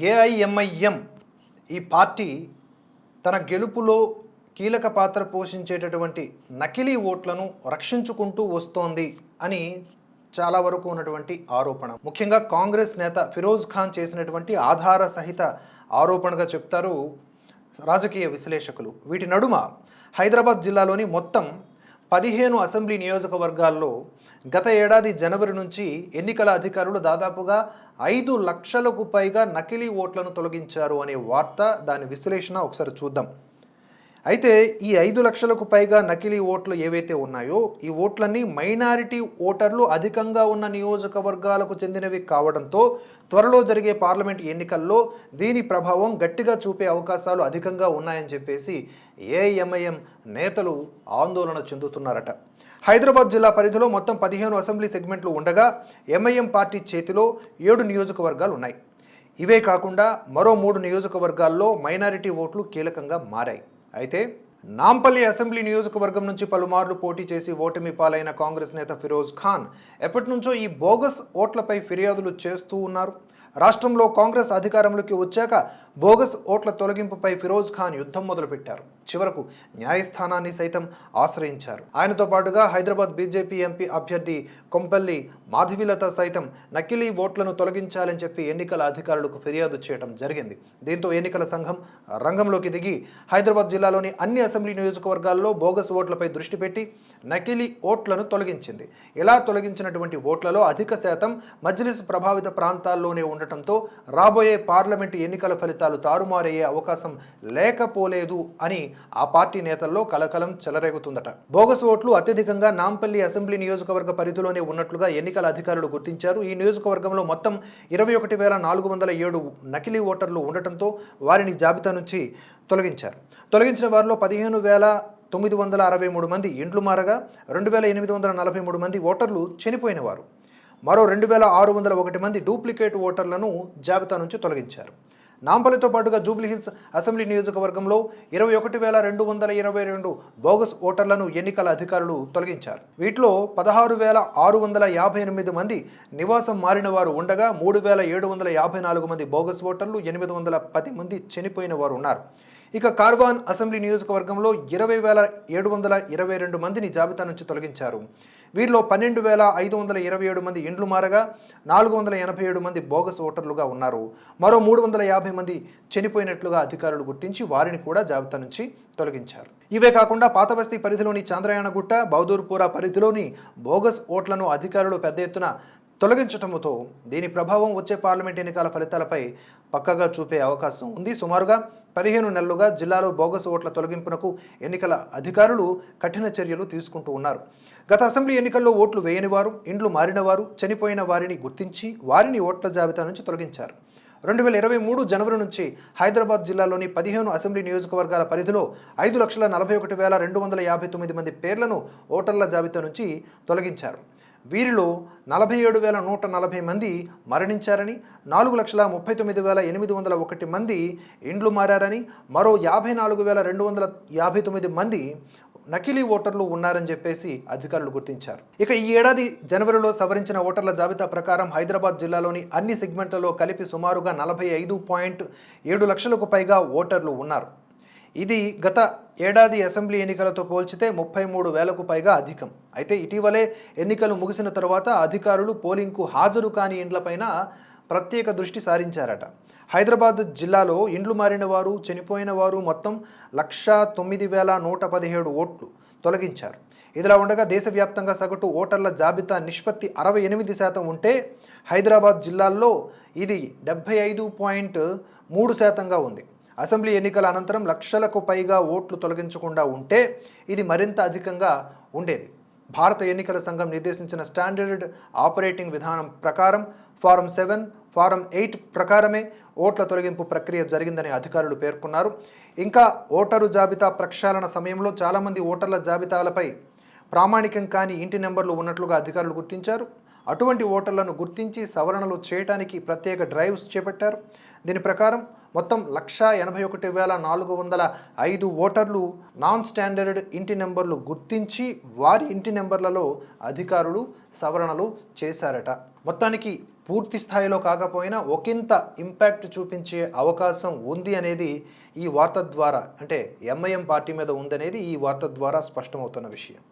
AIMIM ఈ party తన గెలుపులో కీలక పాత్ర పోషించేటటువంటి నకిలీ ఓట్లను రక్షించుకుంటూ వస్తోంది అని చాలా వరకు ఉన్నటువంటి ఆరోపణ. ముఖ్యంగా కాంగ్రెస్ నేత ఫిరోజ్ ఖాన్ చేసినటువంటి ఆధార సహిత ఆరోపణగా చెప్తారు రాజకీయ విశ్లేషకులు. వీటి నడుమ హైదరాబాద్ జిల్లాలోని మొత్తం 15 అసెంబ్లీ నియోజకవర్గాల్లో గత ఏడాది జనవరి నుంచి ఎన్నికల అధికారులు దాదాపుగా 5 లక్షలకు పైగా నకిలీ ఓట్లను తొలగించారు అనే వార్త, దాని విశ్లేషణ ఒకసారి చూద్దాం. అయితే ఈ 5 లక్షలకు పైగా నకిలీ ఓట్లు ఏవైతే ఉన్నాయో ఈ ఓట్లన్నీ మైనారిటీ ఓటర్లు అధికంగా ఉన్న నియోజకవర్గాలకు చెందినవి కావడంతో త్వరలో జరిగే పార్లమెంట్ ఎన్నికల్లో దీని ప్రభావం గట్టిగా చూపే అవకాశాలు అధికంగా ఉన్నాయని చెప్పేసి ఏఐఎంఐఎం నేతలు ఆందోళన చెందుతున్నారట. హైదరాబాద్ జిల్లా పరిధిలో మొత్తం 15 అసెంబ్లీ సెగ్మెంట్లు ఉండగా ఎంఐఎం పార్టీ చేతిలో 7 నియోజకవర్గాలు ఉన్నాయి. ఇవే కాకుండా మరో 3 నియోజకవర్గాల్లో మైనారిటీ ఓట్లు కీలకంగా మారాయి. అయితే నాంపల్లి అసెంబ్లీ నియోజకవర్గం నుంచి పలుమార్లు పోటీ చేసి ఓటమి పాలైన కాంగ్రెస్ నేత ఫిరోజ్ ఖాన్ ఎప్పటి నుంచో ఈ బోగస్ ఓట్లపై ఫిర్యాదులు చేస్తూ ఉన్నారు. రాష్ట్రంలో కాంగ్రెస్ అధికారంలోకి వచ్చాక బోగస్ ఓట్ల తొలగింపుపై ఫిరోజ్ ఖాన్ యుద్ధం మొదలుపెట్టారు. చివరకు న్యాయస్థానాన్ని సైతం ఆశ్రయించారు. ఆయనతో పాటుగా హైదరాబాద్ బీజేపీ ఎంపీ అభ్యర్థి కొంపల్లి మాధవిలత సైతం నకిలీ ఓట్లను తొలగించాలని చెప్పి ఎన్నికల అధికారులకు ఫిర్యాదు చేయడం జరిగింది. దీంతో ఎన్నికల సంఘం రంగంలోకి దిగి హైదరాబాద్ జిల్లాలోని అన్ని అసెంబ్లీ నియోజకవర్గాల్లో బోగస్ ఓట్లపై దృష్టి పెట్టి నకిలీ ఓట్లను తొలగించింది. ఇలా తొలగించినటువంటి ఓట్లలో అధిక శాతం మజ్లిస్ ప్రభావిత ప్రాంతాల్లోనే ఉండటంతో రాబోయే పార్లమెంటు ఎన్నికల ఫలితాలు తారుమారయ్యే అవకాశం లేకపోలేదు అని ఆ పార్టీ నేతల్లో కలకలం చెలరేగుతుందట. బోగస్ ఓట్లు అత్యధికంగా నాంపల్లి అసెంబ్లీ నియోజకవర్గ పరిధిలోనే ఉన్నట్లుగా ఎన్నికల అధికారులు గుర్తించారు. ఈ నియోజకవర్గంలో మొత్తం 21,407 నకిలీ ఓటర్లు ఉండటంతో వారిని జాబితా నుంచి తొలగించారు. తొలగించిన వారిలో 15,963 మంది ఇండ్లు మారగా 2,843 మంది ఓటర్లు చనిపోయినవారు. మరో 2,601 మంది డూప్లికేట్ ఓటర్లను జాబితా నుంచి తొలగించారు. నాంపల్లితో పాటుగా జూబ్లీహిల్స్ అసెంబ్లీ నియోజకవర్గంలో 21,222 బోగస్ ఓటర్లను ఎన్నికల అధికారులు తొలగించారు. వీటిలో 16,658 మంది నివాసం మారిన వారు ఉండగా 3,754 మంది బోగస్ ఓటర్లు, 810 మంది చనిపోయిన వారు ఉన్నారు. ఇక కార్వాన్ అసెంబ్లీ నియోజకవర్గంలో 20,722 మందిని జాబితా నుంచి తొలగించారు. వీరిలో 12,527 మంది ఇండ్లు మారగా 487 మంది బోగస్ ఓటర్లుగా ఉన్నారు. మరో 350 మంది చనిపోయినట్లుగా అధికారులు గుర్తించి వారిని కూడా జాబితా నుంచి తొలగించారు. ఇవే కాకుండా పాతబస్తీ పరిధిలోని చాంద్రయానగుట్ట, బౌదూర్పురా పరిధిలోని బోగస్ ఓట్లను అధికారులు పెద్ద ఎత్తున తొలగించటంతో దీని ప్రభావం వచ్చే పార్లమెంట్ ఎన్నికల ఫలితాలపై పక్కగా చూపే అవకాశం ఉంది. సుమారుగా 15 నెలలుగా జిల్లాలో బోగస్ ఓట్ల తొలగింపునకు ఎన్నికల అధికారులు కఠిన చర్యలు తీసుకుంటూ ఉన్నారు. గత అసెంబ్లీ ఎన్నికల్లో ఓట్లు వేయని వారు, ఇండ్లు మారిన వారు, చనిపోయిన వారిని గుర్తించి వారిని ఓట్ల జాబితా నుంచి తొలగించారు. 2023 జనవరి నుంచి హైదరాబాద్ జిల్లాలోని 15 అసెంబ్లీ నియోజకవర్గాల పరిధిలో 5,41,259 మంది పేర్లను ఓటర్ల జాబితా నుంచి తొలగించారు. వీరిలో 47,140 మంది మరణించారని, 4,39,801 మంది ఇండ్లు మారారని, మరో 54,259 మంది నకిలీ ఓటర్లు ఉన్నారని చెప్పేసి అధికారులు గుర్తించారు. ఇక ఈ ఏడాది జనవరిలో సవరించిన ఓటర్ల జాబితా ప్రకారం హైదరాబాద్ జిల్లాలోని అన్ని సెగ్మెంట్లలో కలిపి సుమారుగా 45.7 లక్షలకు పైగా ఓటర్లు ఉన్నారు. ఇది గత ఏడాది అసెంబ్లీ ఎన్నికలతో పోల్చితే 33,000కు పైగా అధికం. అయితే ఇటీవలే ఎన్నికలు ముగిసిన తర్వాత అధికారులు పోలింగ్కు హాజరు కాని ఇండ్లపైన ప్రత్యేక దృష్టి సారించారట. హైదరాబాద్ జిల్లాలో ఇండ్లు మారిన వారు, చనిపోయిన వారు మొత్తం 109,117 ఓట్లు తొలగించారు. ఇదిలా ఉండగా దేశవ్యాప్తంగా సగటు ఓటర్ల జాబితా నిష్పత్తి 68% ఉంటే హైదరాబాద్ జిల్లాల్లో ఇది 75.3%గా ఉంది. అసెంబ్లీ ఎన్నికల అనంతరం లక్షలకు పైగా ఓట్లు తొలగించకుండా ఉంటే ఇది మరింత అధికంగా ఉండేది. భారత ఎన్నికల సంఘం నిర్దేశించిన స్టాండర్డ్ ఆపరేటింగ్ విధానం ప్రకారం ఫారం 7, ఫారం 8 ప్రకారమే ఓట్ల తొలగింపు ప్రక్రియ జరిగిందని అధికారులు పేర్కొన్నారు. ఇంకా ఓటరు జాబితా ప్రక్షాళన సమయంలో చాలామంది ఓటర్ల జాబితాలపై ప్రామాణికం కాని ఇంటి నెంబర్లు ఉన్నట్లుగా అధికారులు గుర్తించారు. అటువంటి ఓటర్లను గుర్తించి సవరణలు చేయడానికి ప్రత్యేక డ్రైవ్స్ చేపట్టారు. దీని ప్రకారం మొత్తం 181,405 ఓటర్లు నాన్ స్టాండర్డ్ ఇంటి నెంబర్లు గుర్తించి వారి ఇంటి నెంబర్లలో అధికారులు సవరణలు చేశారట. మొత్తానికి పూర్తి స్థాయిలో కాకపోయినా ఒకంత ఇంపాక్ట్ చూపించే అవకాశం ఉంది అనేది ఈ వార్త ద్వారా, అంటే ఎంఐఎం పార్టీ మీద ఉందనేది ఈ వార్త ద్వారా స్పష్టమవుతున్న విషయం.